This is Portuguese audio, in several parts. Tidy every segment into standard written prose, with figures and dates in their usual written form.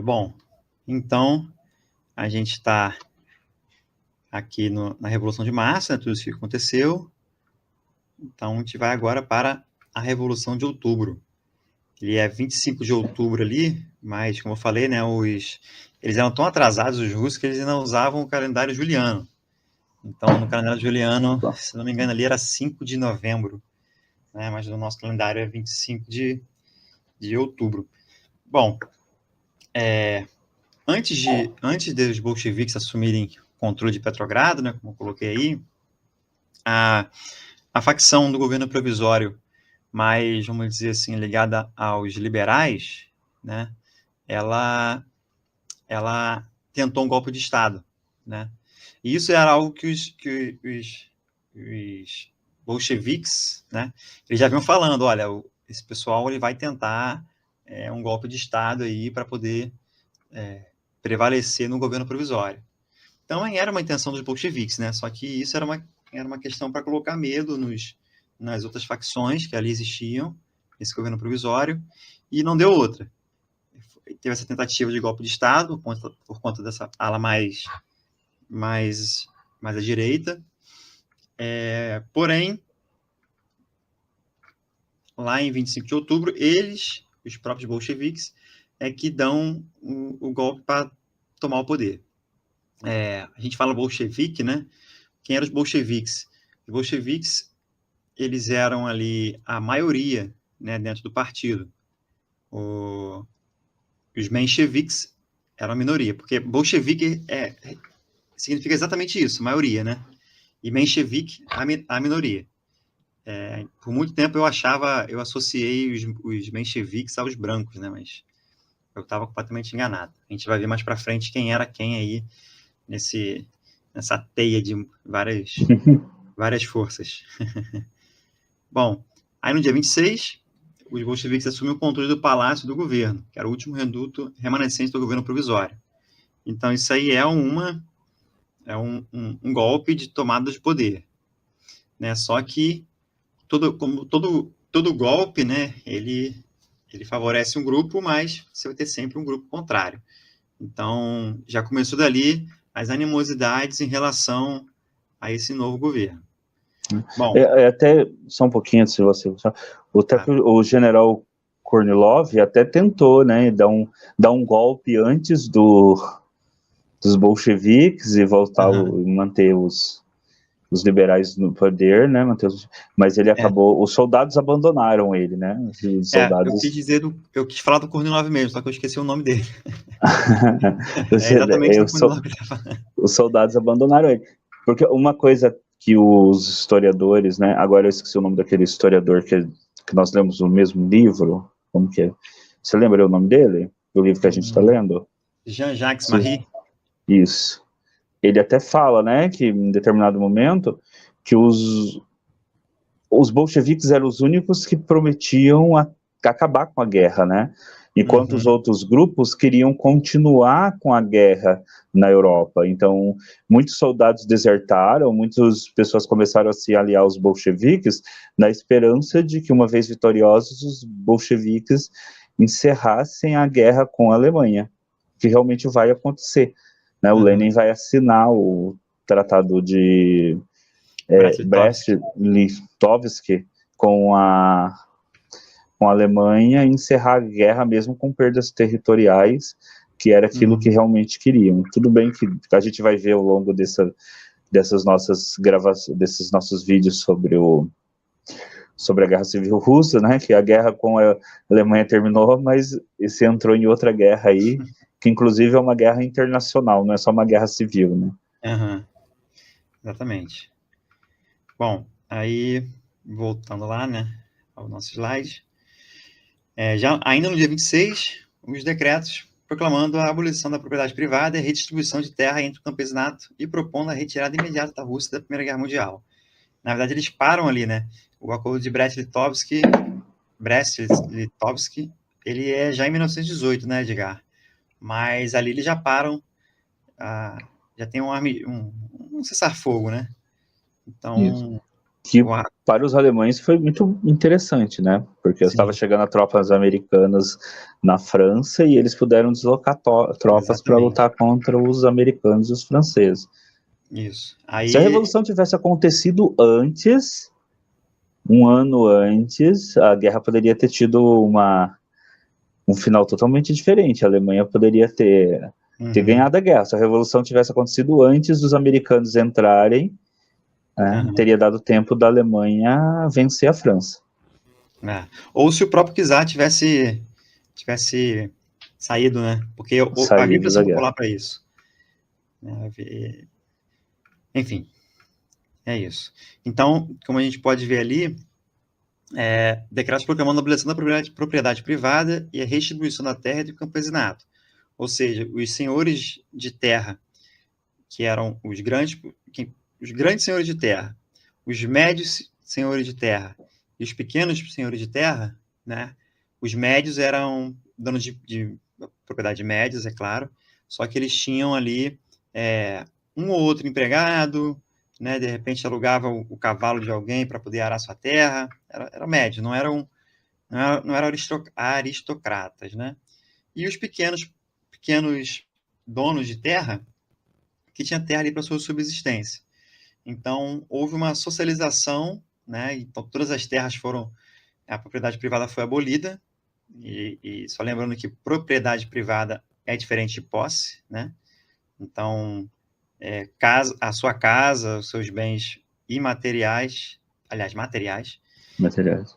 Bom, então a gente está aqui na Revolução de Março, né, tudo isso que aconteceu. Então a gente vai agora para a Revolução de Outubro. Ele é 25 de outubro ali, mas como eu falei, né, eles eram tão atrasados, os russos, que eles ainda usavam o calendário juliano. Então no calendário juliano, se não me engano, ali era 5 de novembro, né, mas no nosso calendário é 25 de outubro. Bom, antes dos bolcheviques assumirem o controle de Petrogrado, né, como eu coloquei aí, a facção do governo provisório, mais, vamos dizer assim, ligada aos liberais, né, ela tentou um golpe de Estado, né? E isso era algo que os bolcheviques, né, eles já vinham falando, olha, esse pessoal ele vai tentar um golpe de Estado aí para poder prevalecer no governo provisório. Então, era uma intenção dos bolcheviques, né? Só que isso era uma questão para colocar medo nas outras facções que ali existiam, nesse governo provisório, e não deu outra. Teve essa tentativa de golpe de Estado, por conta dessa ala mais à direita. Porém, lá em 25 de outubro, os próprios bolcheviques, que dão o golpe para tomar o poder. A gente fala bolchevique, né? Quem eram os bolcheviques? Os bolcheviques, eles eram ali a maioria, né, dentro do partido. Os mencheviques eram a minoria, porque bolchevique significa exatamente isso, maioria, né? E menchevique, a minoria. Por muito tempo eu associei os mencheviques aos brancos, né? Mas eu estava completamente enganado. A gente vai ver mais para frente quem era quem aí nessa teia de várias forças. Bom, aí no dia 26, os bolcheviques assumiram o controle do palácio do governo, que era o último reduto remanescente do governo provisório. Então isso aí é um golpe de tomada de poder, né? Só que como todo golpe, né, ele favorece um grupo, mas você vai ter sempre um grupo contrário. Então, já começou dali as animosidades em relação a esse novo governo. Bom, Até só um pouquinho antes de você. O general Kornilov até tentou, né, dar um golpe antes dos bolcheviques e manter os liberais no poder, né, mas ele acabou, os soldados abandonaram ele, né, os soldados... eu quis falar do Kornilov mesmo, só que eu esqueci o nome dele. É exatamente do Kornilov que ele tá falando. Os soldados abandonaram ele, porque uma coisa que os historiadores, né, agora eu esqueci o nome daquele historiador que nós lemos no mesmo livro, como que é? Você lembra o nome dele? Do livro que a gente está lendo? Jean-Jacques Marie. Isso. Ele até fala, né, que em determinado momento, que os bolcheviques eram os únicos que prometiam acabar com a guerra, né? Enquanto os outros grupos queriam continuar com a guerra na Europa. Então, muitos soldados desertaram, muitas pessoas começaram a se aliar aos bolcheviques na esperança de que, uma vez vitoriosos, os bolcheviques encerrassem a guerra com a Alemanha, que realmente vai acontecer, né? O Lenin vai assinar o Tratado de Brest-Litovsk com a Alemanha e encerrar a guerra mesmo com perdas territoriais, que era aquilo que realmente queriam. Tudo bem que a gente vai ver ao longo dessas nossas gravações, desses nossos vídeos sobre a Guerra Civil Russa, né, que a guerra com a Alemanha terminou, mas esse entrou em outra guerra aí, que inclusive é uma guerra internacional, não é só uma guerra civil, né? Exatamente. Bom, aí, voltando lá, né, ao nosso slide, já ainda no dia 26, os decretos proclamando a abolição da propriedade privada e a redistribuição de terra entre o campesinato e propondo a retirada imediata da Rússia da Primeira Guerra Mundial. Na verdade, eles param ali, né? O acordo de Brest-Litovsk, ele é já em 1918, né, Edgar? Mas ali eles já param, já tem um cessar-fogo, né? Então, que Uau, para os alemães foi muito interessante, né? Porque estava sim, chegando a tropas americanas na França e eles puderam deslocar tropas para lutar exatamente. contra os americanos e os franceses. Isso. Se a Aí, Revolução tivesse acontecido antes, um ano antes, a guerra poderia ter tido um final totalmente diferente. A Alemanha poderia ter uhum, ganhado a guerra. Se a Revolução tivesse acontecido antes dos americanos entrarem, né, uhum, teria dado tempo da Alemanha vencer a França. é. Ou se o próprio czar tivesse saído, né? Porque havia Saído da pressão guerra. popular para isso, né? Enfim, é isso. Então, como a gente pode ver ali, decretos proclamando a abolição da propriedade privada e a restituição da terra e do campesinato. Ou seja, os senhores de terra, que eram os grandes senhores de terra, os médios senhores de terra e os pequenos senhores de terra, né? Os médios eram donos de propriedade médias, é claro, só que eles tinham ali um ou outro empregado, né? De repente alugava o cavalo de alguém para poder arar sua terra, era médio, não eram aristocratas, né? E os pequenos donos de terra que tinha terra ali para sua subsistência. Então, houve uma socialização, né? Então, todas as terras foram. A propriedade privada foi abolida, e só lembrando que propriedade privada é diferente de posse, né? Então, a sua casa, os seus bens imateriais, aliás, materiais, Materiais.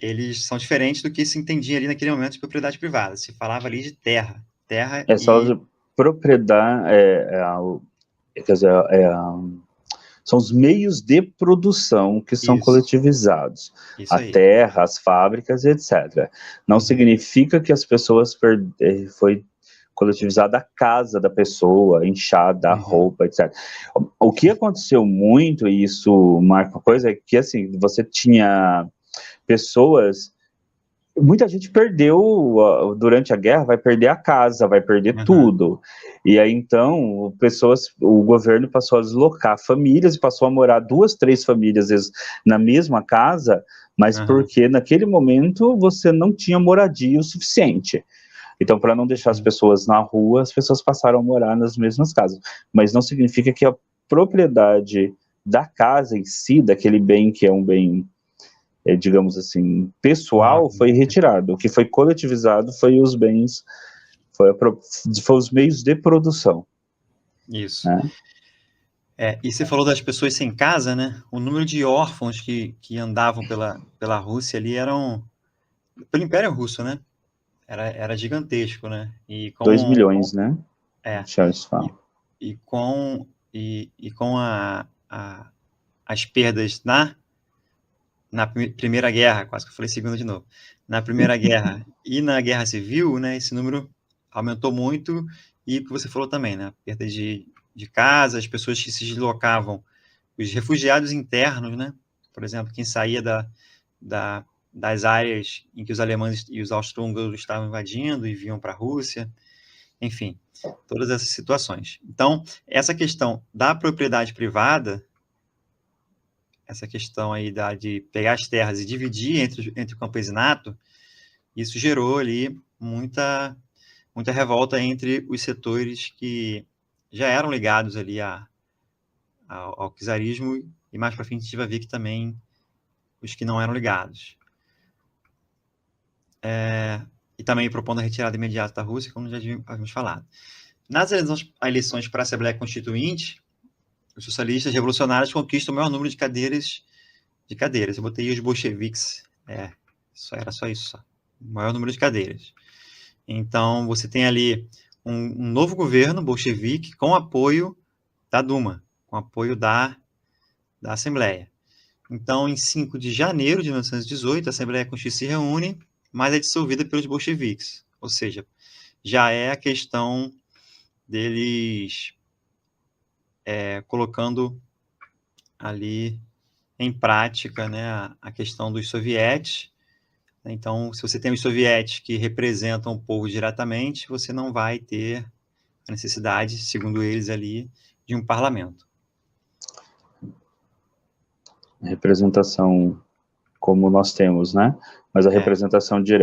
eles são diferentes do que se entendia ali naquele momento de propriedade privada. Se falava ali de terra, terra É só e propriedade, quer dizer, são os meios de produção que são isso, coletivizados. isso A aí. terra, as fábricas, etc. Não Uhum, significa que as pessoas foi coletivizada a casa da pessoa, a enxada, a uhum, roupa, etc. O que aconteceu muito, e isso marca uma coisa, é que assim, você tinha pessoas. Muita gente perdeu durante a guerra, vai perder a casa, vai perder uhum, tudo. E aí então, o governo passou a deslocar famílias e passou a morar duas, três famílias às vezes na mesma casa, mas uhum, porque naquele momento você não tinha moradia o suficiente. Então, para não deixar as uhum. pessoas na rua, as pessoas passaram a morar nas mesmas casas. Mas não significa que a propriedade da casa em si, daquele bem que é um bem, digamos assim, pessoal, foi Móvel. retirado. O que foi coletivizado foi os bens, foi os meios de produção. Isso. Né? E você falou das pessoas sem casa, né? O número de órfãos que andavam pela Rússia ali pelo Império Russo, né? Era gigantesco, né? 2 milhões, né? É, Charles e, fala. e com as perdas na Primeira Guerra, quase que eu falei segunda de novo, na Primeira Guerra e na Guerra Civil, né? Esse número aumentou muito, e o que você falou também, né? Perda de casa, as pessoas que se deslocavam, os refugiados internos, né? Por exemplo, quem saía da, das áreas em que os alemães e os austro-húngaros estavam invadindo e vinham para a Rússia, enfim, todas essas situações. Então, essa questão da propriedade privada, essa questão aí de pegar as terras e dividir entre o campesinato, isso gerou ali muita revolta entre os setores que já eram ligados ali ao czarismo, e mais para frente a gente vai ver que também os que não eram ligados. E também propondo a retirada imediata da Rússia, como já havíamos falado. Nas eleições para a Assembleia Constituinte, os socialistas revolucionários conquistam o maior número de cadeiras. Eu botei os bolcheviques, era só isso, só. O maior número de cadeiras. Então, você tem ali um novo governo bolchevique com apoio da Duma, com apoio da Assembleia. Então, em 5 de janeiro de 1918, a Assembleia Constituinte se reúne, mas é dissolvida pelos bolcheviques. Ou seja, já é a questão deles colocando ali em prática, né, a questão dos sovietes. Então, se você tem os sovietes que representam o povo diretamente, você não vai ter a necessidade, segundo eles ali, de um parlamento. representação como nós temos, né? Mas a representação direta